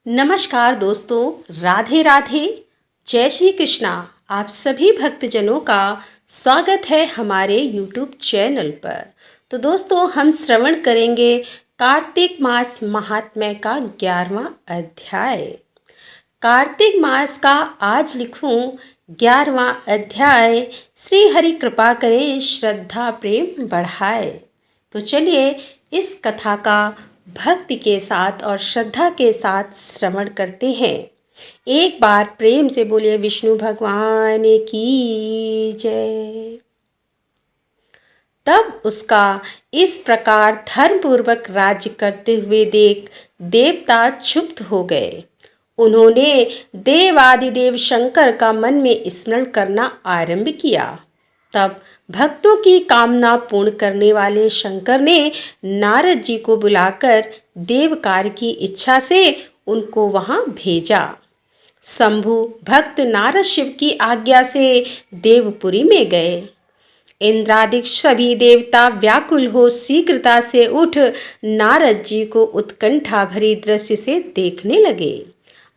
नमस्कार दोस्तों, राधे राधे, जय श्री कृष्णा। आप सभी भक्तजनों का स्वागत है हमारे YouTube चैनल पर। तो दोस्तों, हम श्रवण करेंगे कार्तिक मास महात्म्य का 11वां अध्याय। कार्तिक मास का आज लिखूं 11वां अध्याय। श्री हरि कृपा करें, श्रद्धा प्रेम बढ़ाए। तो चलिए इस कथा का भक्ति के साथ और श्रद्धा के साथ श्रवण करते हैं। एक बार प्रेम से बोलिए विष्णु भगवान की जय। तब उसका इस प्रकार धर्मपूर्वक राज्य करते हुए देख देवता क्षुब्ध हो गए। उन्होंने देवादिदेव शंकर का मन में स्मरण करना आरंभ किया। तब भक्तों की कामना पूर्ण करने वाले शंकर ने नारद जी को बुलाकर देव कार्य की इच्छा से उनको वहां भेजा। शंभु भक्त नारद शिव की आज्ञा से देवपुरी में गए। इंद्रादिक सभी देवता व्याकुल हो शीघ्रता से उठ नारद जी को उत्कंठा भरी दृष्टि से देखने लगे।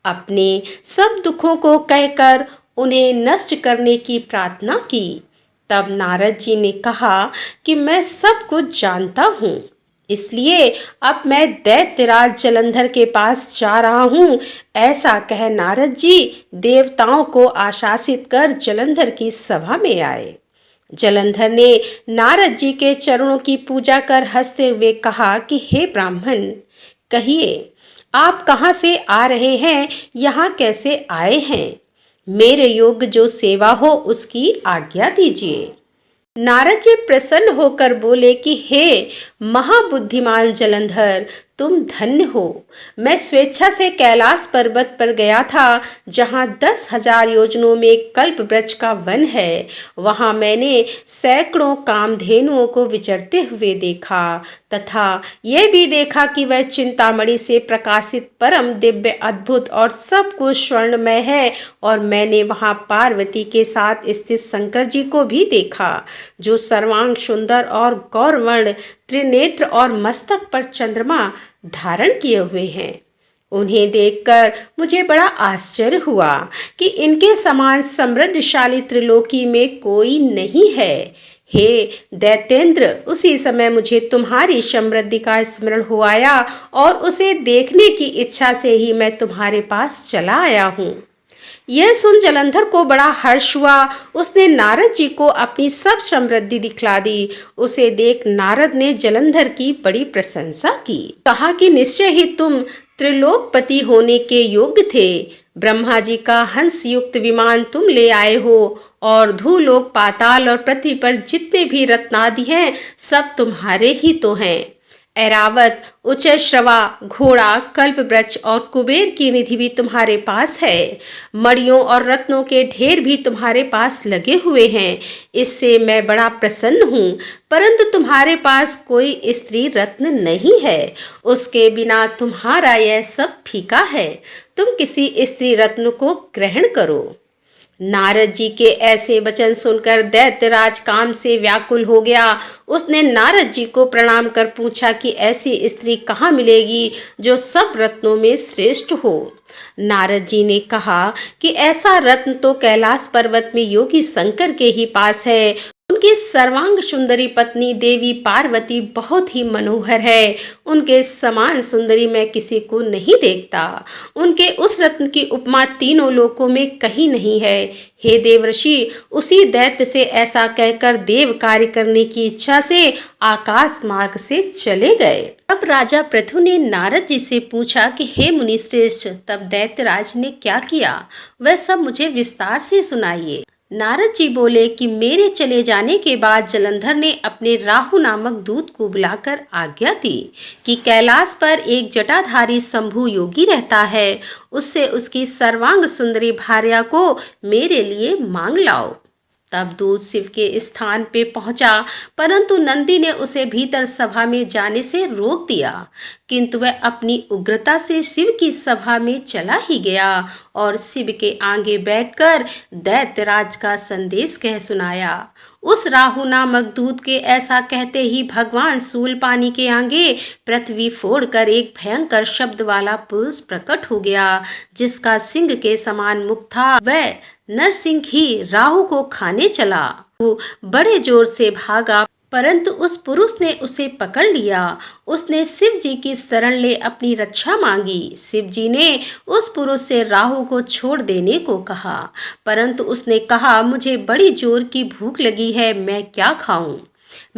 अपने सब दुखों को कहकर उन्हें नष्ट करने की प्रार्थना की। तब नारद जी ने कहा कि मैं सब कुछ जानता हूँ, इसलिए अब मैं दैत्यराज जलंधर के पास जा रहा हूँ। ऐसा कह नारद जी देवताओं को आशासित कर जलंधर की सभा में आए। जलंधर ने नारद जी के चरणों की पूजा कर हंसते हुए कहा कि हे ब्राह्मण, कहिए आप कहाँ से आ रहे हैं, यहाँ कैसे आए हैं? मेरे योग्य जो सेवा हो उसकी आज्ञा दीजिए। नारद जी प्रसन्न होकर बोले कि हे महाबुद्धिमान जलंधर, तुम धन्य हो। मैं स्वेच्छा से कैलाश पर्वत पर गया था, जहाँ 10,000 योजनों में कल्प वृक्ष का वन है। वहाँ मैंने सैकड़ों कामधेनुओं को विचरते हुए देखा तथा यह भी देखा कि वह चिंतामणि से प्रकाशित परम दिव्य अद्भुत और सब कुछ स्वर्णमय है। और मैंने वहाँ पार्वती के साथ स्थित शंकर जी को भी देखा, जो सर्वांग सुंदर और गौरवर्ण, त्रिनेत्र और मस्तक पर चंद्रमा धारण किए हुए हैं। उन्हें देखकर मुझे बड़ा आश्चर्य हुआ कि इनके समान समृद्धशाली त्रिलोकी में कोई नहीं है। हे दैत्येंद्र, उसी समय मुझे तुम्हारी समृद्धि का स्मरण हो आया और उसे देखने की इच्छा से ही मैं तुम्हारे पास चला आया हूँ। यह सुन जलंधर को बड़ा हर्ष हुआ। उसने नारद जी को अपनी सब समृद्धि दिखला दी। उसे देख नारद ने जलंधर की बड़ी प्रशंसा की। कहा कि निश्चय ही तुम त्रिलोकपति होने के योग्य थे। ब्रह्मा जी का हंस युक्त विमान तुम ले आए हो और धूलोक, पाताल और पृथ्वी पर जितने भी रत्नादि हैं सब तुम्हारे ही तो हैं। ऐरावत, उच्चश्रवा, घोड़ा, कल्प वृक्ष और कुबेर की निधि भी तुम्हारे पास है। मणियों और रत्नों के ढेर भी तुम्हारे पास लगे हुए हैं। इससे मैं बड़ा प्रसन्न हूँ, परंतु तुम्हारे पास कोई स्त्री रत्न नहीं है। उसके बिना तुम्हारा यह सब फीका है। तुम किसी स्त्री रत्न को ग्रहण करो। नारद जी के ऐसे वचन सुनकर दैत्यराज काम से व्याकुल हो गया। उसने नारद जी को प्रणाम कर पूछा कि ऐसी स्त्री कहाँ मिलेगी जो सब रत्नों में श्रेष्ठ हो। नारद जी ने कहा कि ऐसा रत्न तो कैलाश पर्वत में योगी शंकर के ही पास है। उनकी सर्वांग सुंदरी पत्नी देवी पार्वती बहुत ही मनोहर है। उनके समान सुंदरी मैं किसी को नहीं देखता। उनके उस रत्न की उपमा तीनों लोकों में कहीं नहीं है। हे देवर्षि, उसी दैत्य से ऐसा कहकर देव कार्य करने की इच्छा से आकाश मार्ग से चले गए। अब राजा पृथु ने नारद जी से पूछा कि हे मुनिश्रेष्ठ, तब दैत्यराज ने क्या किया, वह सब मुझे विस्तार से सुनाइए। नारद जी बोले कि मेरे चले जाने के बाद जलंधर ने अपने राहु नामक दूत को बुलाकर आज्ञा दी कि कैलाश पर एक जटाधारी शंभु योगी रहता है, उससे उसकी सर्वांग सुंदरी भार्या को मेरे लिए मांग लाओ। तब दूत शिव के स्थान पे पहुंचा, परंतु नंदी ने उसे भीतर सभा में जाने से रोक दिया। किंतु वह अपनी उग्रता से शिव की सभा में चला ही गया और शिव के आगे बैठकर दैत्यराज का संदेश कह सुनाया। उस राहु नामक दूत के ऐसा कहते ही भगवान शूलपाणी के आगे पृथ्वी फोड़कर एक भयंकर शब्द वाला पुरुष प्रकट हो गया, जिसका सिंह के समान मुख था। वह नरसिंह ही राहु को खाने चला। वो बड़े जोर से भागा, परंतु उस पुरुष ने उसे पकड़ लिया। उसने शिव जी की शरण ले अपनी रक्षा मांगी। शिव जी ने उस पुरुष से राहु को छोड़ देने को कहा, परंतु उसने कहा, मुझे बड़ी जोर की भूख लगी है, मैं क्या खाऊं?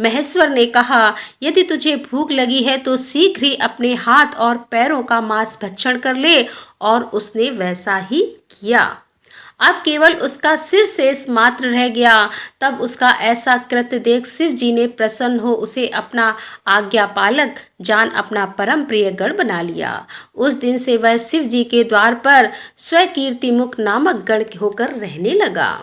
महेश्वर ने कहा, यदि तुझे भूख लगी है तो शीघ्र ही अपने हाथ और पैरों का मांस भक्षण कर ले। और उसने वैसा ही किया। अब केवल उसका सिर शेष मात्र रह गया। तब उसका ऐसा कृत्य देख शिव जी ने प्रसन्न हो उसे अपना आज्ञापालक जान अपना परम प्रिय गण बना लिया। उस दिन से वह शिव जी के द्वार पर स्वकीर्तिमुख नामक गण होकर रहने लगा।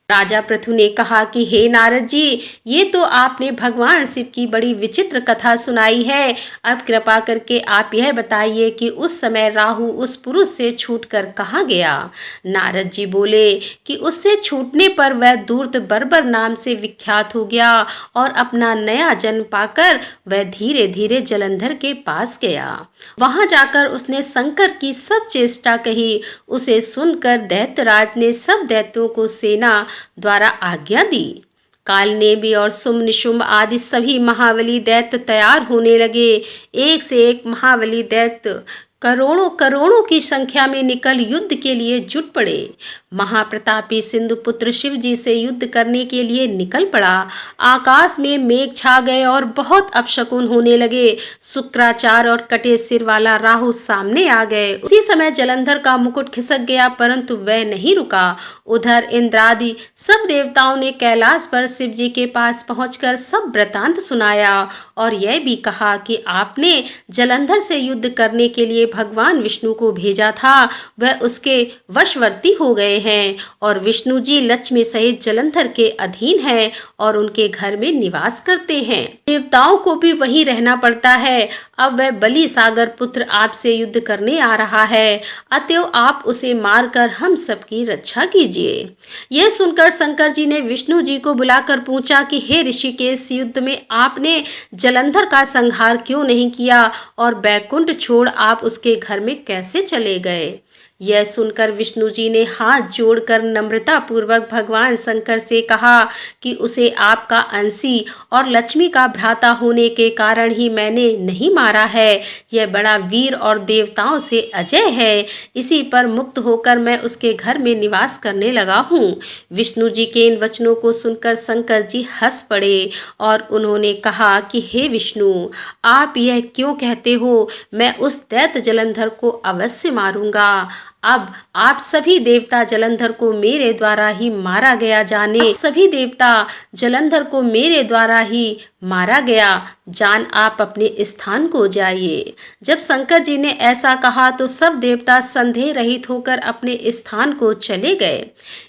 राजा पृथु ने कहा कि हे नारद जी, ये तो आपने भगवान शिव की बड़ी विचित्र कथा सुनाई है। अब कृपा करके आप यह बताइए कि उस समय राहु उस पुरुष से छूटकर कहाँ गया? नारद जी बोले कि उससे छूटने पर वह धूर्त बर्बर नाम से विख्यात हो गया और अपना नया जन्म पाकर वह धीरे धीरे जलंधर के पास गया। वहां जाकर उसने शंकर की सब चेष्टा कही। उसे सुनकर दैत्यराज ने सब दैत्यों को सेना द्वारा आज्ञा दी। कालनेमी और शुंभ निशुंभ आदि सभी महाबली दैत्य तैयार होने लगे। एक से एक महाबली दैत्य करोड़ों करोड़ों की संख्या में निकल युद्ध के लिए जुट पड़े। महाप्रतापी सिंधुपुत्र शिव जी से युद्ध करने के लिए निकल पड़ा। आकाश में मेघ छा गए और बहुत अपशकुन होने लगे। शुक्राचार्य और कटे सिर वाला राहु सामने आ गए। उसी समय जलंधर का मुकुट खिसक गया, परंतु वह नहीं रुका। उधर इंद्रादि सब देवताओं ने कैलाश पर शिव जी के पास पहुंचकर सब वृतांत सुनाया और यह भी कहा कि आपने जलंधर से युद्ध करने के लिए भगवान विष्णु को भेजा था, वह उसके वशवर्ती हो गए हैं और विष्णु जी लक्ष्मी सहित जलंधर के अधीन हैं और उनके घर में निवास करते हैं। देवताओं को भी वहीं रहना पड़ता है। अब वह बलि सागर पुत्र आपसे युद्ध करने आ रहा है, अतएव आप उसे मारकर हम सबकी रक्षा कीजिए। यह सुनकर शंकर जी ने विष्णु जी को बुलाकर पूछा कि हे ऋषिकेश, युद्ध में आपने जलंधर का संहार क्यों नहीं किया और बैकुंठ छोड़ आप उसके घर में कैसे चले गए? यह सुनकर विष्णु जी ने हाथ जोड़कर नम्रता पूर्वक भगवान शंकर से कहा कि उसे आपका अंशी और लक्ष्मी का भ्राता होने के कारण ही मैंने नहीं मारा है। यह बड़ा वीर और देवताओं से अजय है। इसी पर मुक्त होकर मैं उसके घर में निवास करने लगा हूँ। विष्णु जी के इन वचनों को सुनकर शंकर जी हंस पड़े और उन्होंने कहा कि हे विष्णु, आप यह क्यों कहते हो? मैं उस दैत्य जलंधर को अवश्य मारूंगा। अब आप सभी देवता जलंधर को मेरे द्वारा ही मारा गया जाने। सभी देवता जलंधर को मेरे द्वारा ही मारा गया जान आप अपने स्थान को जाइए। जब शंकर जी ने ऐसा कहा तो सब देवता संदेह रहित होकर अपने स्थान को चले गए।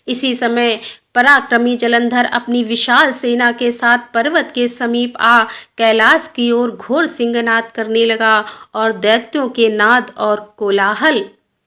इसी समय पराक्रमी जलंधर अपनी विशाल सेना के साथ पर्वत के समीप आ कैलाश की ओर घोर सिंहनाद करने लगा और दैत्यों के नाद और कोलाहल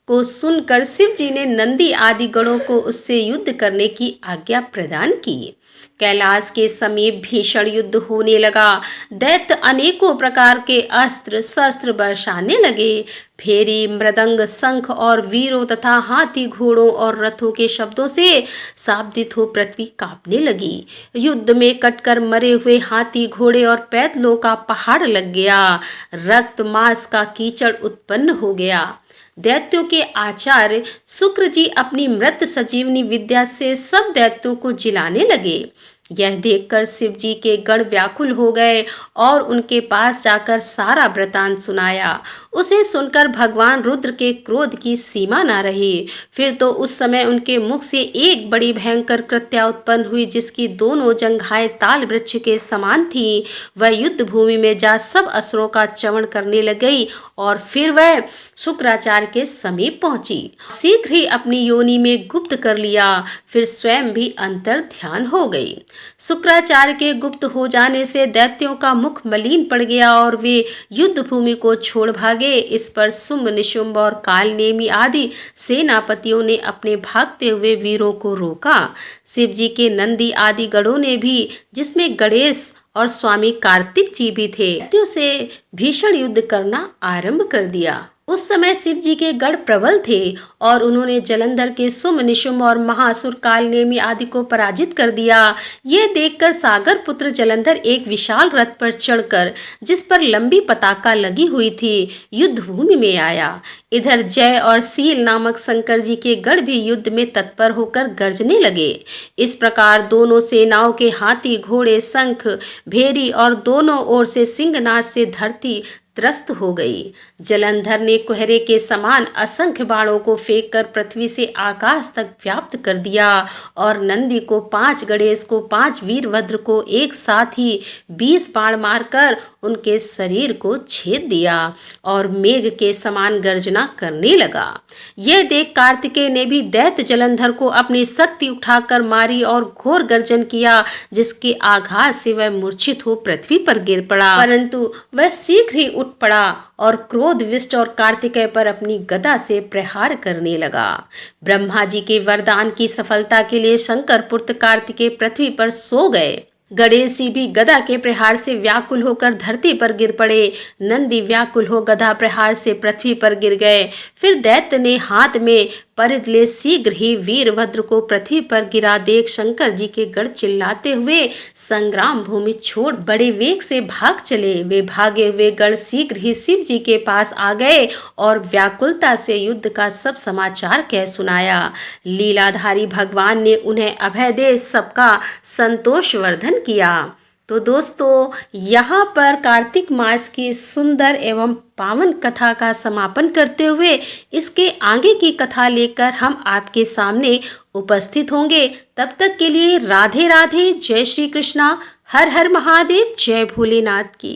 को सुनकर शिव जी ने नंदी आदि गणों को उससे युद्ध करने की आज्ञा प्रदान की। कैलाश के समीप भीषण युद्ध होने लगा। दैत्य अनेकों प्रकार के अस्त्र शस्त्र बरसाने लगे। भेरी, मृदंग, शंख और वीरों तथा हाथी घोड़ों और रथों के शब्दों से शाब्दित हो पृथ्वी कांपने लगी। युद्ध में कटकर मरे हुए हाथी घोड़े और पैदलों का पहाड़ लग गया। रक्त मांस का कीचड़ उत्पन्न हो गया। दैत्यों के आचार्य शुक्र जी अपनी मृत संजीवनी विद्या से सब दैत्यों को जिलाने लगे। यह देखकर शिव जी के गण व्याकुल हो गए और उनके पास जाकर सारा वृतांत सुनाया। उसे सुनकर भगवान रुद्र के क्रोध की सीमा न रही। फिर तो उस समय उनके मुख से एक बड़ी भयंकर कृत्या उत्पन्न हुई, जिसकी दोनों जंघाएं ताल वृक्ष के समान थी। वह युद्ध भूमि में जा सब असुरों का चवन करने लग गई और फिर वह शुक्राचार्य के समीप पहुंची। शीघ्र ही अपनी योनि में गुप्त कर लिया। फिर स्वयं भी अंतर ध्यान हो गई। शुक्राचार्य के गुप्त हो जाने से दैत्यों का मुख मलिन पड़ गया और वे युद्ध भूमि को छोड़ भागे। इस पर शुंभ, निशुंभ और कालनेमी आदि सेनापतियों ने अपने भागते हुए वीरों को रोका। शिव जी के नंदी आदि गणों ने भी, जिसमें गणेश और स्वामी कार्तिक जी भी थे, दैत्यों से भीषण युद्ध करना आरंभ कर दिया। उस समय शिव जी के गढ़ प्रबल थे और उन्होंने जलंधर के शुंभ, निशुंभ और महासुर कालनेमी आदि को पराजित कर दिया। ये देखकर सागर पुत्र जलंधर एक विशाल रथ पर चढ़कर, जिस पर लंबी पताका लगी हुई थी, युद्ध भूमि में आया। इधर जय और सील नामक शंकर जी के गढ़ भी युद्ध में तत्पर होकर गरजने लगे। इस प्रकार दोनों सेनाओं के हाथी, घोड़े, शंख, भेरी और दोनों ओर से सिंहनाद से धरती त्रस्त हो गई। जलंधर ने कुहरे के समान असंख्य बाणों को फेंककर पृथ्वी से आकाश तक व्याप्त कर दिया और नंदी को 5, गणेश को 5, वीरभद्र को एक साथ ही 20 बाण मारकर उनके शरीर को छेद दिया और मेघ के समान गर्जना करने लगा। यह देख कार्तिकेय ने भी दैत्य जलंधर को अपनी शक्ति उठाकर मारी और घोर गर्जन किया, जिसके आघात से वह मूर्छित हो पृथ्वी पर गिर पड़ा। परंतु वह शीघ्र ही उठ पड़ा और क्रोधविष्ट और कार्तिकेय पर अपनी गदा से प्रहार करने लगा। ब्रह्मा जी के वरदान की सफलता के लिए शंकर पुत्र कार्तिकेय पृथ्वी पर सो गए। गणेश जी भी गदा के प्रहार से व्याकुल होकर धरती पर गिर पड़े। नंदी व्याकुल हो गदा प्रहार से पृथ्वी पर गिर गए। फिर दैत्य ने हाथ में परिध ले शीघ्र ही वीरभद्र को पृथ्वी पर गिरा देख शंकर जी के गढ़ चिल्लाते हुए संग्राम भूमि छोड़ बड़े वेग से भाग चले। वे भागे हुए गढ़ शीघ्र ही शिव जी के पास आ गए और व्याकुलता से युद्ध का सब समाचार कह सुनाया। लीलाधारी भगवान ने उन्हें अभय दे सबका संतोष वर्धन किया। तो दोस्तों, यहाँ पर कार्तिक मास की सुंदर एवं पावन कथा का समापन करते हुए इसके आगे की कथा लेकर हम आपके सामने उपस्थित होंगे। तब तक के लिए राधे राधे, जय श्री कृष्णा, हर हर महादेव, जय भोलेनाथ की।